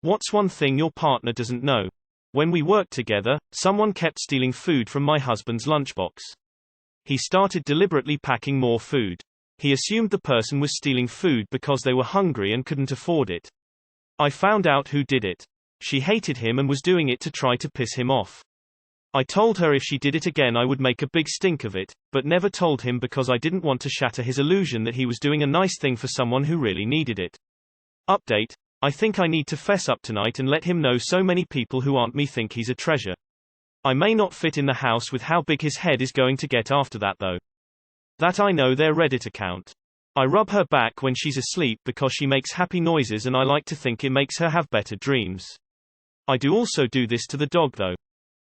What's one thing your partner doesn't know? When we worked together, someone kept stealing food from my husband's lunchbox. He started deliberately packing more food. He assumed the person was stealing food because they were hungry and couldn't afford it. I found out who did it. She hated him and was doing it to try to piss him off. I told her if she did it again I would make a big stink of it, but never told him because I didn't want to shatter his illusion that he was doing a nice thing for someone who really needed it. Update. I think I need to fess up tonight and let him know so many people who aren't me think he's a treasure. I may not fit in the house with how big his head is going to get after that though. That I know their Reddit account. I rub her back when she's asleep because she makes happy noises and I like to think it makes her have better dreams. I do also do this to the dog though.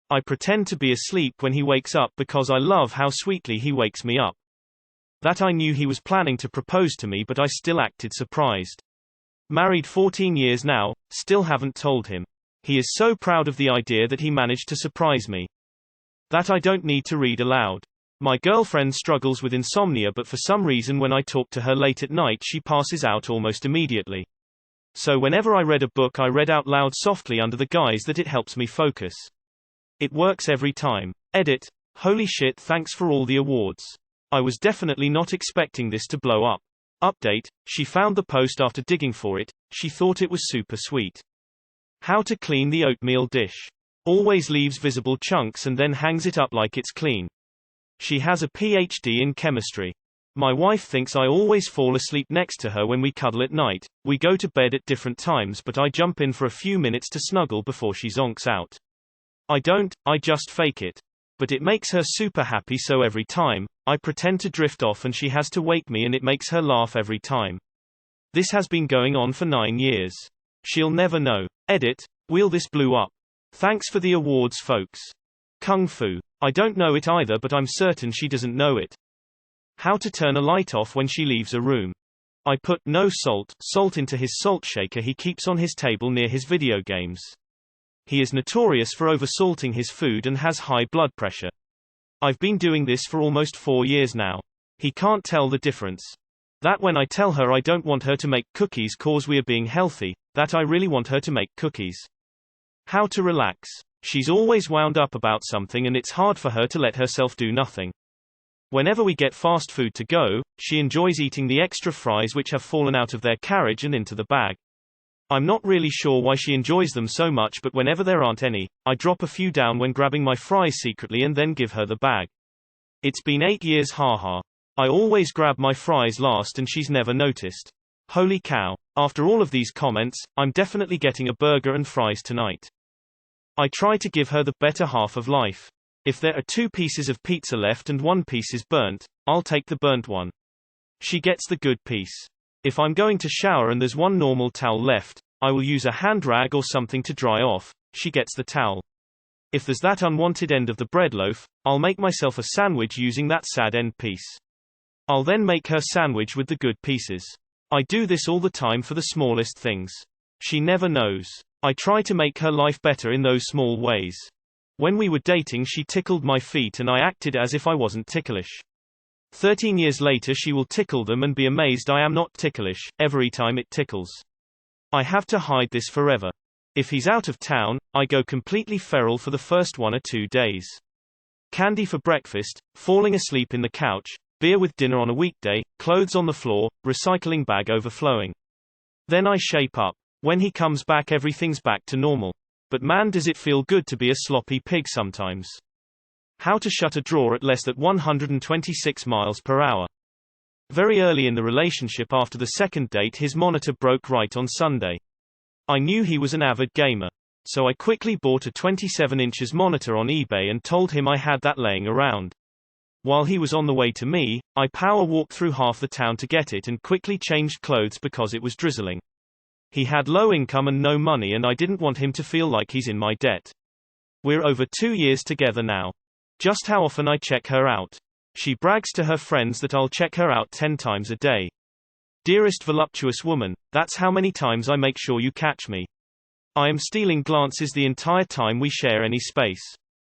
I pretend to be asleep when he wakes up because I love how sweetly he wakes me up. That I knew he was planning to propose to me but I still acted surprised. Married 14 years now, still haven't told him. He is so proud of the idea that he managed to surprise me. That I don't need to read aloud. My girlfriend struggles with insomnia but for some reason when I talk to her late at night she passes out almost immediately. So whenever I read a book I read out loud softly under the guise that it helps me focus. It works every time. Edit. Holy shit, thanks for all the awards. I was definitely not expecting this to blow up. Update. She found the post after digging for it. She thought it was super sweet. How to clean the oatmeal dish. Always leaves visible chunks and then hangs it up like it's clean. She has a PhD in chemistry. My wife thinks I always fall asleep next to her when we cuddle at night. We go to bed at different times but I jump in for a few minutes to snuggle before she zonks out. I don't, I just fake it. But it makes her super happy so every time, I pretend to drift off and she has to wake me and it makes her laugh every time. This has been going on for 9 years. She'll never know. Edit. Wheel this blew up. Thanks for the awards folks. Kung Fu. I don't know it either but I'm certain she doesn't know it. How to turn a light off when she leaves a room. I put no salt into his salt shaker he keeps on his table near his video games. He is notorious for oversalting his food and has high blood pressure. I've been doing this for almost 4 years now. He can't tell the difference. That when I tell her I don't want her to make cookies cause we are being healthy, that I really want her to make cookies. How to relax. She's always wound up about something and it's hard for her to let herself do nothing. Whenever we get fast food to go, she enjoys eating the extra fries which have fallen out of their carriage and into the bag. I'm not really sure why she enjoys them so much but whenever there aren't any, I drop a few down when grabbing my fries secretly and then give her the bag. It's been 8 years haha. I always grab my fries last and she's never noticed. Holy cow. After all of these comments, I'm definitely getting a burger and fries tonight. I try to give her the better half of life. If there are 2 pieces of pizza left and 1 piece is burnt, I'll take the burnt one. She gets the good piece. If I'm going to shower and there's 1 normal towel left, I will use a hand rag or something to dry off. She gets the towel. If there's that unwanted end of the bread loaf, I'll make myself a sandwich using that sad end piece. I'll then make her sandwich with the good pieces. I do this all the time for the smallest things. She never knows. I try to make her life better in those small ways. When we were dating she tickled my feet and I acted as if I wasn't ticklish. 13 years later she will tickle them and be amazed I am not ticklish, every time it tickles. I have to hide this forever. If he's out of town, I go completely feral for the first 1 or 2 days. Candy for breakfast, falling asleep in the couch, beer with dinner on a weekday, clothes on the floor, recycling bag overflowing. Then I shape up. When he comes back everything's back to normal. But man does it feel good to be a sloppy pig sometimes. How to shut a drawer at less than 126 miles per hour. Very early in the relationship after the second date his monitor broke right on Sunday. I knew he was an avid gamer. So I quickly bought a 27 inches monitor on eBay and told him I had that laying around. While he was on the way to me, I power walked through half the town to get it and quickly changed clothes because it was drizzling. He had low income and no money and I didn't want him to feel like he's in my debt. We're over 2 years together now. Just how often I check her out. She brags to her friends that I'll check her out 10 times a day. Dearest voluptuous woman, that's how many times I make sure you catch me. I am stealing glances the entire time we share any space.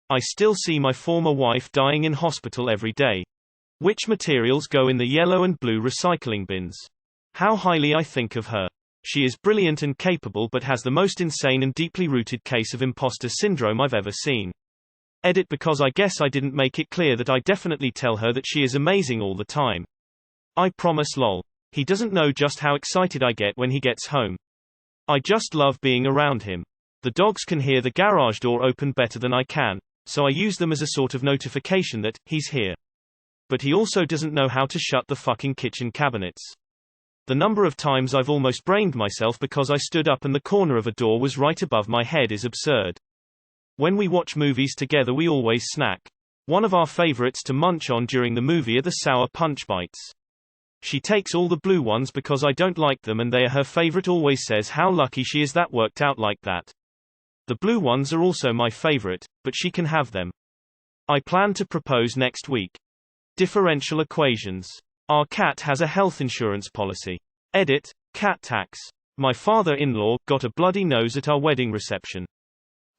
I still see my former wife dying in hospital every day. Which materials go in the yellow and blue recycling bins? How highly I think of her. She is brilliant and capable but has the most insane and deeply rooted case of imposter syndrome I've ever seen. Edit because I guess I didn't make it clear that I definitely tell her that she is amazing all the time. I promise lol. He doesn't know just how excited I get when he gets home. I just love being around him. The dogs can hear the garage door open better than I can, so I use them as a sort of notification that he's here. But he also doesn't know how to shut the fucking kitchen cabinets. The number of times I've almost brained myself because I stood up and the corner of a door was right above my head is absurd. When we watch movies together we always snack. One of our favorites to munch on during the movie are the sour punch bites. She takes all the blue ones because I don't like them and they are her favorite. Always says how lucky she is that worked out like that. The blue ones are also my favorite, but she can have them. I plan to propose next week. Differential equations. Our cat has a health insurance policy. Edit, cat tax. My father-in-law got a bloody nose at our wedding reception.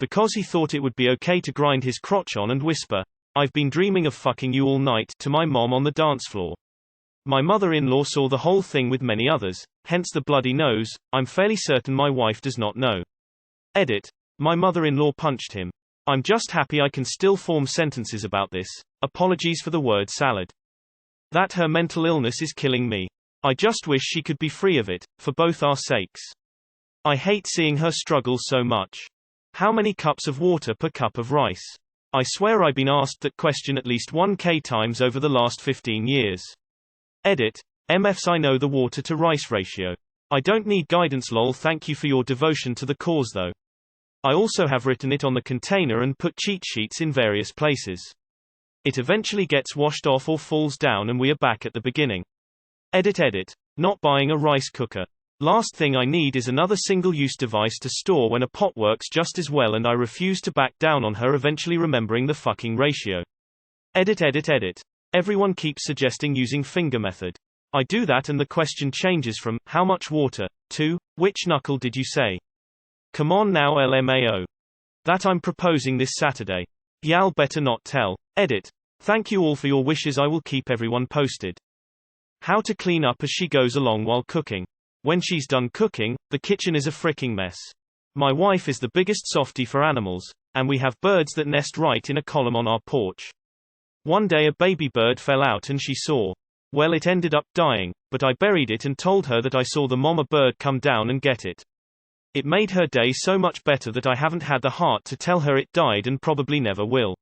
Because he thought it would be okay to grind his crotch on and whisper, "I've been dreaming of fucking you all night," to my mom on the dance floor. My mother-in-law saw the whole thing with many others, hence the bloody nose. I'm fairly certain my wife does not know. Edit. My mother-in-law punched him. I'm just happy I can still form sentences about this. Apologies for the word salad. That her mental illness is killing me. I just wish she could be free of it, for both our sakes. I hate seeing her struggle so much. How many cups of water per cup of rice? I swear I've been asked that question at least 1k times over the last 15 years. Edit. MFs I know the water to rice ratio. I don't need guidance lol. Thank you for your devotion to the cause though. I also have written it on the container and put cheat sheets in various places. It eventually gets washed off or falls down and we are back at the beginning. Edit. Not buying a rice cooker. Last thing I need is another single-use device to store when a pot works just as well and I refuse to back down on her eventually remembering the fucking ratio. Edit. Everyone keeps suggesting using finger method. I do that and the question changes from, how much water, to, which knuckle did you say? Come on now LMAO. That I'm proposing this Saturday. Y'all better not tell. Edit. Thank you all for your wishes. I will keep everyone posted. How to clean up as she goes along while cooking. When she's done cooking, the kitchen is a fricking mess. My wife is the biggest softie for animals, and we have birds that nest right in a column on our porch. One day a baby bird fell out and she saw. Well, it ended up dying, but I buried it and told her that I saw the mama bird come down and get it. It made her day so much better that I haven't had the heart to tell her it died and probably never will.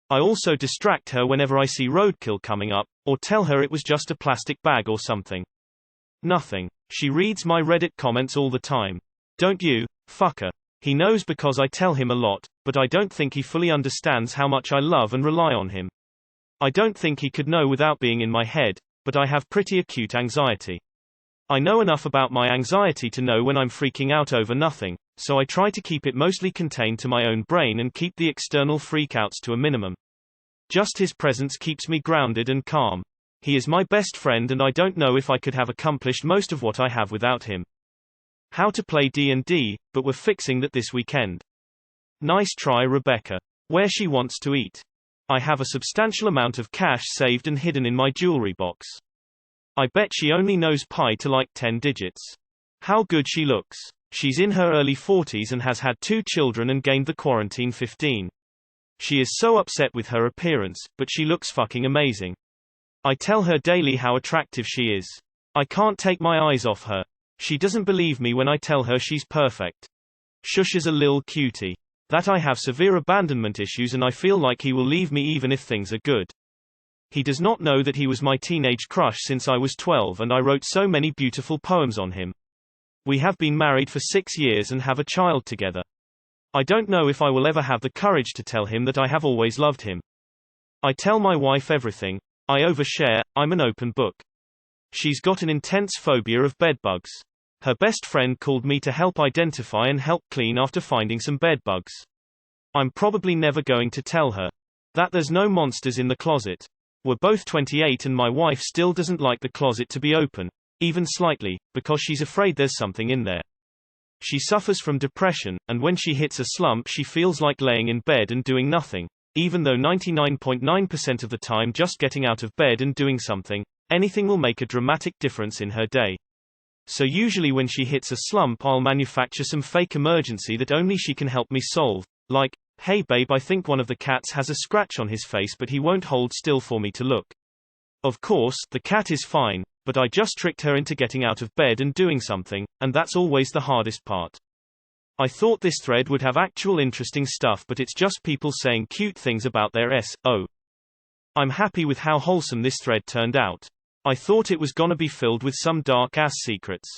I also distract her whenever I see roadkill coming up, or tell her it was just a plastic bag or something. Nothing. She reads my Reddit comments all the time. Don't you, fucker. He knows because I tell him a lot, but I don't think he fully understands how much I love and rely on him. I don't think he could know without being in my head, but I have pretty acute anxiety. I know enough about my anxiety to know when I'm freaking out over nothing, so I try to keep it mostly contained to my own brain and keep the external freakouts to a minimum. Just his presence keeps me grounded and calm. He is my best friend and I don't know if I could have accomplished most of what I have without him. How to play D&D, but we're fixing that this weekend. Nice try Rebecca. Where she wants to eat. I have a substantial amount of cash saved and hidden in my jewelry box. I bet she only knows pi to like 10 digits. How good she looks. She's in her early 40s and has had 2 children and gained the quarantine 15. She is so upset with her appearance, but she looks fucking amazing. I tell her daily how attractive she is. I can't take my eyes off her. She doesn't believe me when I tell her she's perfect. Shush is a lil cutie. That I have severe abandonment issues and I feel like he will leave me even if things are good. He does not know that he was my teenage crush since I was 12 and I wrote so many beautiful poems on him. We have been married for 6 years and have a child together. I don't know if I will ever have the courage to tell him that I have always loved him. I tell my wife everything. I overshare, I'm an open book. She's got an intense phobia of bedbugs. Her best friend called me to help identify and help clean after finding some bedbugs. I'm probably never going to tell her that there's no monsters in the closet. We're both 28 and my wife still doesn't like the closet to be open, even slightly, because she's afraid there's something in there. She suffers from depression, and when she hits a slump she feels like laying in bed and doing nothing, even though 99.9% of the time just getting out of bed and doing something, anything will make a dramatic difference in her day. So usually when she hits a slump I'll manufacture some fake emergency that only she can help me solve, like, "Hey babe, I think one of the cats has a scratch on his face but he won't hold still for me to look." Of course, the cat is fine, but I just tricked her into getting out of bed and doing something, and that's always the hardest part. I thought this thread would have actual interesting stuff but it's just people saying cute things about their S.O. I'm happy with how wholesome this thread turned out. I thought it was gonna be filled with some dark ass secrets.